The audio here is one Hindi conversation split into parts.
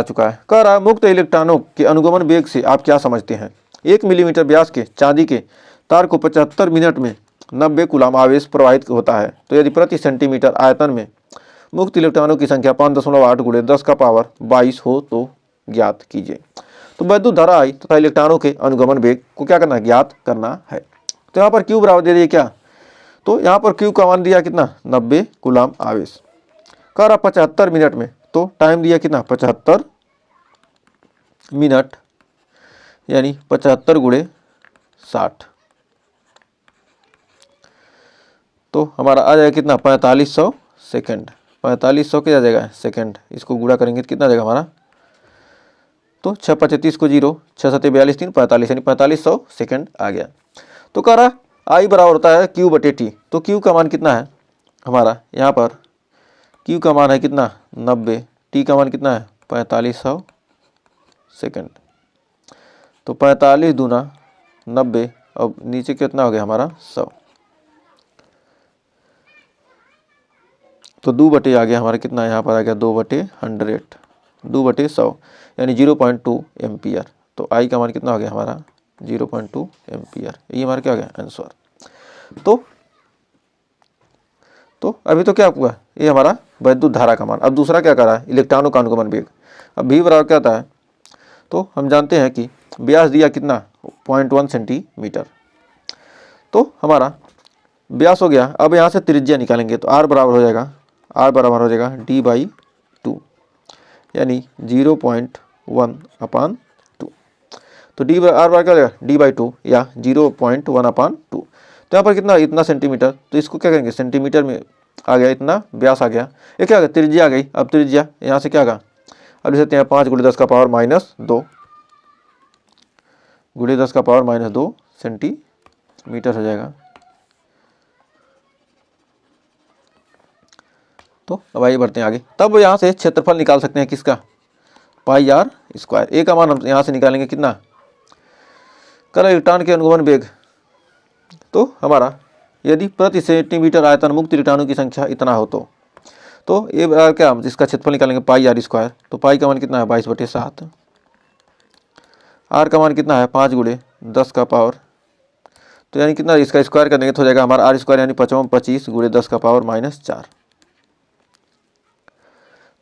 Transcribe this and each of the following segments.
आ चुका है। कह रहा है मुक्त इलेक्ट्रॉनों के अनुगमन वेग से आप क्या समझते हैं। 1 मिलीमीटर व्यास के चांदी के तार को 75 मिनट में 90 कूलम आवेश प्रवाहित होता है, तो यदि प्रति सेंटीमीटर आयतन में मुक्त इलेक्ट्रॉनों की संख्या 5.8 गुणे 10 का पावर 22 हो तो ज्ञात कीजिए। तो वैद्युत धारा आई तथा इलेक्ट्रॉनों के अनुगमन वेग को क्या करना है, ज्ञात करना है। तो यहाँ पर Q बराबर दे दिए क्या, तो यहाँ पर Q का मान दिया कितना 90 कूलम आवेश। कह रहा 75 मिनट में, तो टाइम दिया कितना 75 मिनट, यानी 75 गुणे 60, तो हमारा आ जाएगा कितना 4500 सेकेंड। 4500 क्या आ जाएगा सेकेंड, इसको गुणा करेंगे तो कितना आ जाएगा हमारा, तो 6 को 0, 6 7 42 3 45, यानी 4500 सेकेंड आ गया। तो कह रहा आई बराबर होता है Q बटे T। तो Q का मान कितना है हमारा, यहाँ पर Q का मान है कितना 90, T का मान कितना है 4500 सेकेंड। तो 45 दूना 90, अब नीचे कितना हो गया हमारा 100, तो 2 बटे आ गया हमारा कितना, यहाँ पर आ गया 2 बटे 100, 2 बटे 100, यानी 0.2 एम्पियर। तो आई का मान कितना हो गया हमारा 0.2 एम्पियर। ये हमारा क्या हो गया आंसर। तो अभी तो क्या हुआ, ये हमारा वैद्युत धारा का मान। अब दूसरा क्या कर रहा है, इलेक्ट्रॉनों का अनुगमन वेग। अब भी बराबर क्या होता है, तो हम जानते हैं कि व्यास दिया कितना 0.1 सेंटीमीटर, तो हमारा व्यास हो गया। अब यहाँ से त्रिज्या निकालेंगे तो R बराबर हो जाएगा, R बराबर हो जाएगा D/2, यानी 0.1/2। तो R बराबर क्या हो जाएगा D/2 या 0.1/2। तो यहाँ पर कितना, इतना सेंटीमीटर, तो इसको क्या करेंगे सेंटीमीटर में आ गया, इतना व्यास आ गया। ये क्या आ गया त्रिज्या आ गई। अब त्रिज्या यहाँ से क्या होगा, अब लिख सकते हैं 5 × 10 का पावर -2 × 10 का पावर -2 सेंटीमीटर हो जाएगा। तो अब आइए बढ़ते हैं आगे। तब यहाँ से क्षेत्रफल निकाल सकते हैं किसका, πr²। ए का मान हम यहाँ से निकालेंगे कितना, कल इलेक्ट्रॉन के अनुगमन वेग। तो हमारा यदि प्रति सेंटीमीटर आयतन मुक्त इलेक्ट्रॉनों की संख्या इतना हो तो ये क्या, हम इसका क्षेत्रफल निकालेंगे πr²। तो पाई का मान कितना है 22/7, आर का मान कितना है 5 × 10 का पावर, तो यानी कितना, इसका स्क्वायर करने तो हो जाएगा हमारा R², यानी 25 × 10 का पावर -4।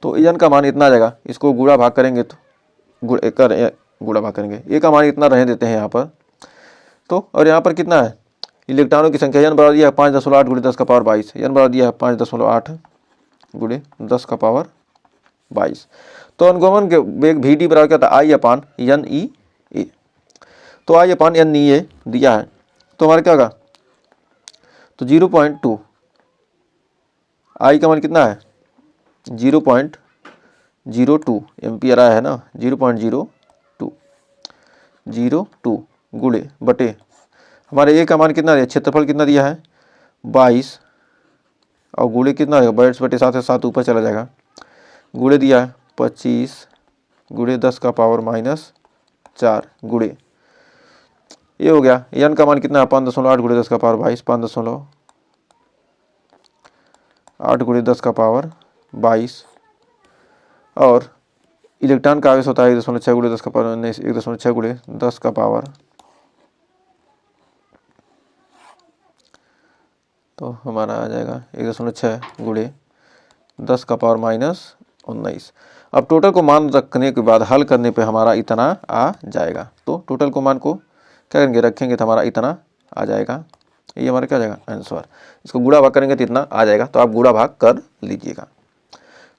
तो एन का मान इतना आ जाएगा, इसको गुणा भाग करेंगे तो गुणा भाग करेंगे, ए का मान इतना रहने देते हैं यहाँ पर। तो और यहाँ पर कितना है इलेक्ट्रॉनों की संख्या, एन बराबर दिया है 5.8 × 10 का पावर 22, एन बराबर दिया है 5.8 × 10 का पावर 22। तो अनुगमन के वेग VD बराबर क्या था I/NE। तो I/NE दिया है, तो हमारा क्या होगा, तो 0.2, आई का मान कितना है 0.02 एम्पियर आया है ना, 0.02 गुणे बटे हमारे ए का मान कितना दिया, क्षेत्रफल कितना दिया है 22, और गुणे कितना है 22/7 से 7 ऊपर चला जाएगा, गुणे दिया है 25 × 10 का पावर -4 गुणे ये हो गया। एन का मान कितना है 5.8 × 10 का पावर 22, 5.8 × 10 का पावर 22, और इलेक्ट्रॉन का आवेश होता है 1.6 × 10 का पावर 1.6 × 10 का पावर, तो हमारा आ जाएगा 1.6 × 10 का पावर -19। अब टोटल को मान रखने के बाद हल करने पे हमारा इतना आ जाएगा। तो टोटल को मान को क्या करेंगे रखेंगे तो हमारा इतना आ जाएगा, ये हमारा क्या आ जाएगा आंसर। इसको गुणा भाग करेंगे तो इतना आ जाएगा, तो आप गुणा भाग कर लीजिएगा।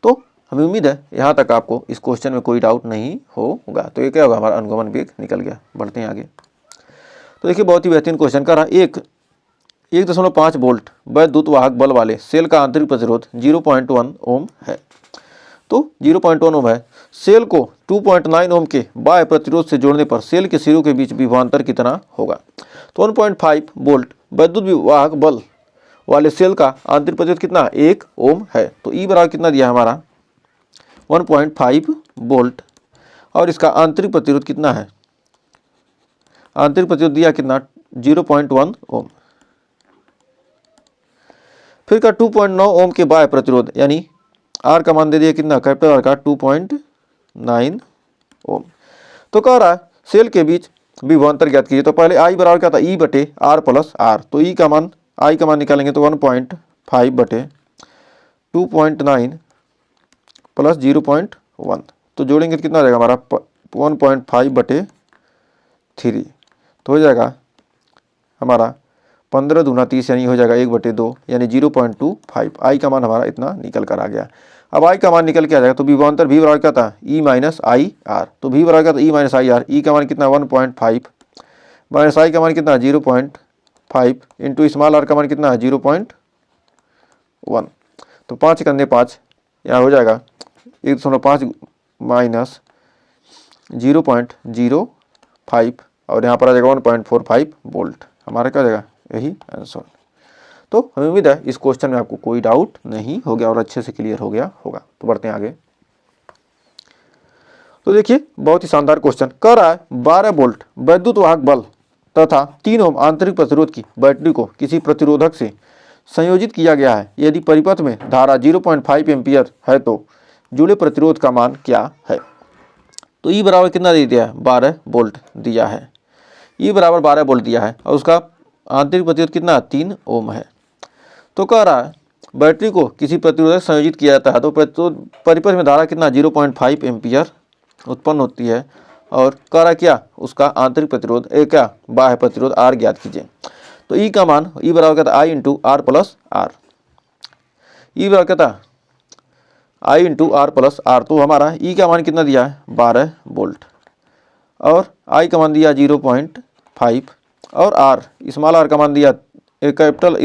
तो हमें उम्मीद है यहाँ तक आपको इस क्वेश्चन में कोई डाउट नहीं होगा। तो ये क्या होगा, हमारा अनुगमन वेग निकल गया। बढ़ते हैं आगे। तो देखिए बहुत ही बेहतरीन क्वेश्चन कर रहा है। 1.5 वोल्ट वैद्युत वाहक बल वाले सेल का आंतरिक प्रतिरोध 0.1 ओम है। तो 0.1 ओम है। सेल को 2.9 ओम के बाह्य प्रतिरोध से जोड़ने पर सेल के सिरों के बीच विभवांतर कितना होगा। तो 1.5 वोल्ट वैद्युत वाहक बल वाले सेल का आंतरिक प्रतिरोध कितना 1 ओम है। तो ई बराबर कितना दिया हमारा 1.5 वोल्ट, और इसका आंतरिक प्रतिरोध कितना है, आंतरिक प्रतिरोध दिया कितना 0.1 ओम। फिर का 2.9 ओम के बाह्य प्रतिरोध, यानी आर का मान दे दिया कितना कैपिटल आर का 2.9 9 ओम। तो कह रहा है सेल के बीच विभवांतर ज्ञात कीजिए। तो पहले आई बराबर क्या था, ई बटे आर प्लस आर। तो ई का मान, आई का मान निकालेंगे तो 1.5 बटे 2.9 प्लस 0.1। तो जोड़ेंगे तो कितना आ जाएगा हमारा 1.5 बटे 3। तो हो जाएगा हमारा 15 दूना 30 यानी हो जाएगा 1/2 यानी 0.25। आई का मान हमारा इतना निकल कर आ गया। अब आई का मान निकल के आ जाएगा तो विभवांतर भी बराबर क्या था, ई माइनस आई आर। तो भी बराबर क्या था, ई माइनस आई आर। ई का मान कितना 1.5 माइनस आई का मान कितना 0.5 इंटू स्मॉल आर का मान कितना है 0.1। तो 5 करने 5 यहाँ हो जाएगा 1.5 माइनस 0.05 और यहाँ पर आ जाएगा 1.45 वोल्ट। हमारा क्या हो जाएगा, यही आंसर। तो हमें उम्मीद है इस क्वेश्चन में आपको कोई डाउट नहीं हो गया और अच्छे से क्लियर हो गया होगा। तो बढ़ते हैं आगे। तो देखिए बहुत ही शानदार क्वेश्चन कह रहा है 12 वोल्ट वैद्युत वाहक बल तथा 3 ओम आंतरिक प्रतिरोध की बैटरी को किसी प्रतिरोधक से संयोजित किया गया है। यदि परिपथ में धारा 0.5 एम्पियर है तो जुड़े प्रतिरोध का मान क्या है। तो ई बराबर कितना दे दिया है, 12 वोल्ट दिया है। ई बराबर 12 वोल्ट दिया है और उसका आंतरिक प्रतिरोध कितना 3 ओम है। तो कह रहा है बैटरी को किसी प्रतिरोधक संयोजित किया जाता है तो परिपथ में धारा कितना 0.5 एम्पियर उत्पन्न होती है। और कह रहा क्या, उसका आंतरिक प्रतिरोध क्या बाह्य प्रतिरोध आर ज्ञात कीजिए। तो ई का मान, ई बराबर क्या था आई इंटू आर प्लस आर। ई बराबर क्या था आई इंटू आर प्लस आर। तो हमारा ई का मान कितना दिया है 12 वोल्ट और आई का मान दिया 0.5 और आर स्मॉल आर का मान दिया कैपिटल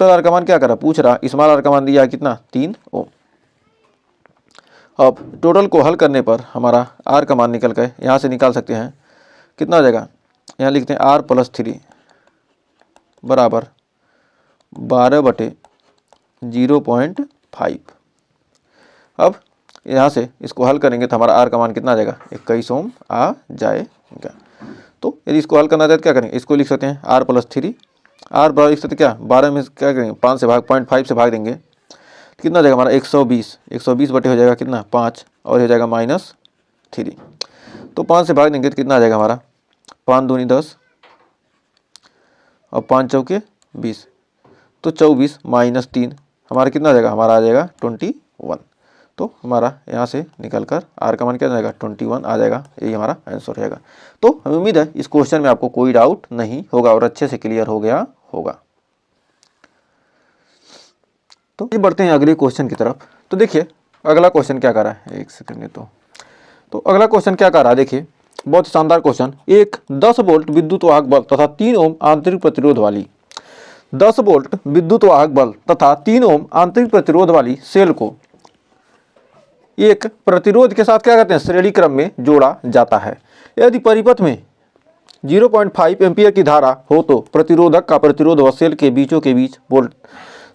आर का मान क्या करा पूछ रहा, स्मॉल आर का मान दिया कितना 3 ओम। अब टोटल को हल करने पर हमारा आर का मान निकल गए, यहाँ से निकाल सकते हैं कितना आ जाएगा, यहाँ लिखते हैं आर प्लस 3 बराबर 12 बटे 0.5। अब यहाँ से इसको हल करेंगे तो हमारा आर का मान कितना आ जाएगा 21 ओम आ जाएगा। तो यदि इसको हल करना चाहे तो क्या करेंगे, इसको लिख सकते हैं आर प्लस 3। आर बराबर लिख सकते क्या 12 में क्या करेंगे 5 से भाग 0.5 से भाग देंगे कितना आ जाएगा हमारा 120 बटे हो जाएगा कितना 5 और हो जाएगा -3। तो 5 से भाग देंगे तो कितना आ जाएगा हमारा 5 दूनी 10 और 5 चौके 20। तो 24 माइनस 3 हमारा कितना आ जाएगा, हमारा आ जाएगा 21। तो हमारा यहाँ से निकल कर आर का मान क्या आ जाएगा 21 आ जाएगा। यही हमारा आंसर रहेगा। तो हमें उम्मीद है इस क्वेश्चन में आपको कोई डाउट नहीं होगा और अच्छे से क्लियर हो गया होगा। तो ये बढ़ते हैं अगले क्वेश्चन की तरफ। तो देखिए अगला क्वेश्चन क्या कर रहा है, एक सेकंड में। तो अगला क्वेश्चन क्या कर रहा है, देखिए बहुत शानदार क्वेश्चन। एक 10 वोल्ट विद्युत वाहक बल तथा 3 ओम आंतरिक प्रतिरोध वाली 10 वोल्ट विद्युत वाहक बल तथा 3 ओम आंतरिक प्रतिरोध वाली सेल को एक प्रतिरोध के साथ क्या करते हैं श्रेणी क्रम में जोड़ा जाता है। यदि परिपथ में 0.5 एम्पियर की धारा हो तो प्रतिरोधक का प्रतिरोध व सेल के बीचों के बीच वोल्ट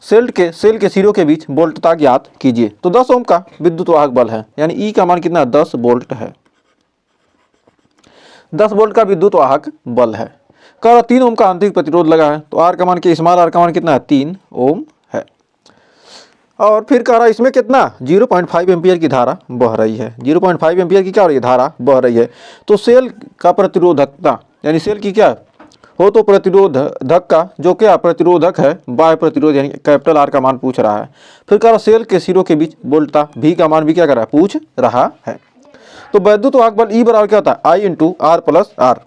सेल के सिरों के बीच वोल्टता ज्ञात कीजिए। तो 10 ओम का विद्युत वाहक बल है यानी ई का मान कितना 10 वोल्ट है। 10 वोल्ट का विद्युत वाहक बल है। कह 3 ओम का आंतरिक प्रतिरोध लगा है तो आर का मान स्मॉल आर का मान कितना है 3 ओम है। और फिर कह रहा है इसमें कितना 0.5 एम्पियर की धारा बह रही है। 0.5 एम्पियर की क्या हो रही है, धारा बह रही है। तो सेल का प्रतिरोधकता यानी सेल की क्या हो तो प्रतिरोधक का जो क्या प्रतिरोधक है बाह्य प्रतिरोध यानी कैपिटल आर का मान पूछ रहा है। फिर कह रहा सेल के सिरों के बीच वोल्टता भी का मान भी क्या कर रहा है पूछ रहा है। तो वैद्युत वाहक बल ई बराबर क्या होता है आई इंटू आर प्लस आर।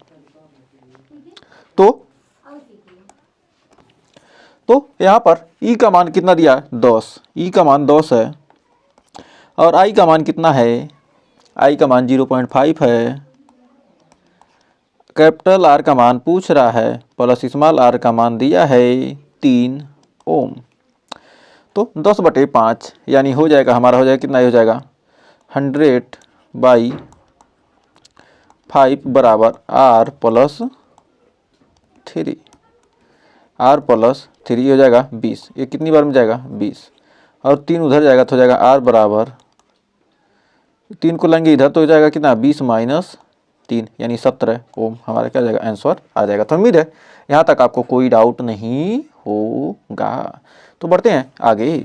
तो यहाँ पर ई का मान कितना दिया है 10, ई का मान 10 है और आई का मान कितना है, आई का मान 0.5 है। कैपिटल आर का मान पूछ रहा है प्लस स्मॉल आर का मान दिया है 3 ओम। तो 10 बटे 5 यानी हो जाएगा हमारा हो जाएगा कितना हो जाएगा 100/5 बराबर आर प्लस 3। आर प्लस 3 हो जाएगा 20। ये कितनी बार में जाएगा 20 और 3 उधर जाएगा तो हो जाएगा आर बराबर 3 को लेंगे इधर तो हो जाएगा कितना 20 माइनस 3 यानी 17 ओम। हमारा क्या जाएगा आंसर आ जाएगा। तो उम्मीद है यहाँ तक आपको कोई डाउट नहीं होगा। तो बढ़ते हैं आगे।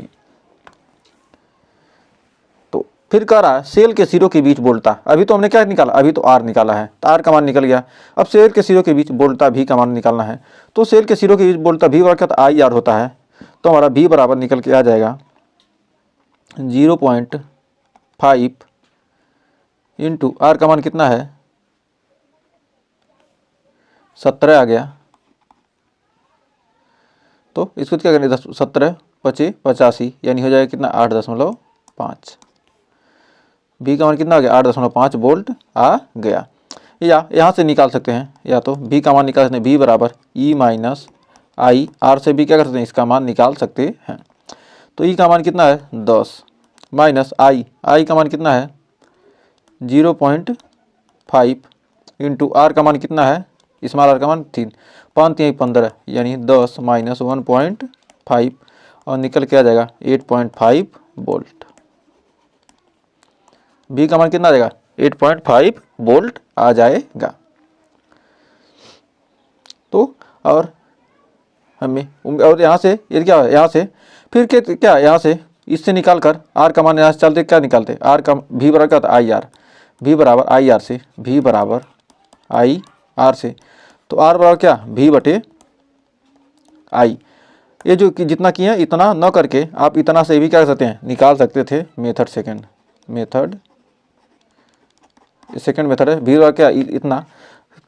तो फिर कह रहा है सेल के सिरों के बीच बोलता, अभी तो हमने क्या निकाला, अभी तो आर निकाला है, तो आर का मान निकल गया। अब सेल के सिरों के बीच बोलता भी का मान निकालना है, तो सेल के सिरों के बीच बोलता भी बराबर तो आई आर होता है, तो हमारा भी बराबर निकल के आ जाएगा 0.5 इंटू आर का मान कितना है 17 आ गया। तो इसको क्या करेंगे 17 25 85 यानी हो जाएगा कितना 8.5। भी का मान कितना आ गया 8.5 वोल्ट आ गया। या यहाँ से निकाल सकते हैं, या तो भी का मान निकाल सकते हैं, भी बराबर ई माइनस आई, आर से भी क्या कर सकते हैं इसका मान निकाल सकते हैं। तो ई का मान कितना है 10 माइनस आई, आई का मान कितना है 0.5 इंटू आर का मान कितना है स्मॉल आर का मान 3, 5 3 15 यानी 10 माइनस 1.5 और निकल के आ जाएगा 8.5 वोल्ट। भी का मान कितना आ जाएगा 8.5 वोल्ट आ जाएगा। तो और हमें और यहाँ से ये क्या है, यहाँ से फिर क्या यहाँ से इससे निकाल कर आर का मान यहाँ से चलते क्या निकालते, आर का भी बराबर क्या होता है आई आर, भी बराबर आई आर से, भी बराबर आई आर से, तो आर बराबर क्या भी बटे आई। ये जो कि जितना किए इतना न करके आप इतना से भी क्या कर सकते हैं निकाल सकते थे, मेथड सेकंड मेथड है, भी बराबर क्या इतना,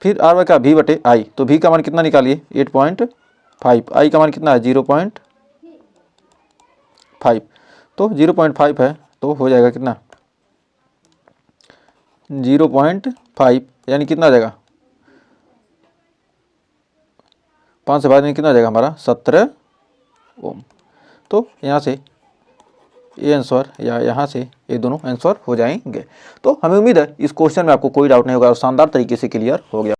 फिर आर बराबर क्या भी बटे आई, तो भी का मान कितना निकालिए 8.5, आई का मान कितना है 0.5, तो 0.5 है तो हो जाएगा कितना 0.5 यानी कितना आ जाएगा 5 से भाग में कितना आ जाएगा हमारा 17 ओम। तो यहाँ से ये आंसर या यहाँ से ये दोनों आंसर हो जाएंगे। तो हमें उम्मीद है इस क्वेश्चन में आपको कोई डाउट नहीं होगा और शानदार तरीके से क्लियर हो गया।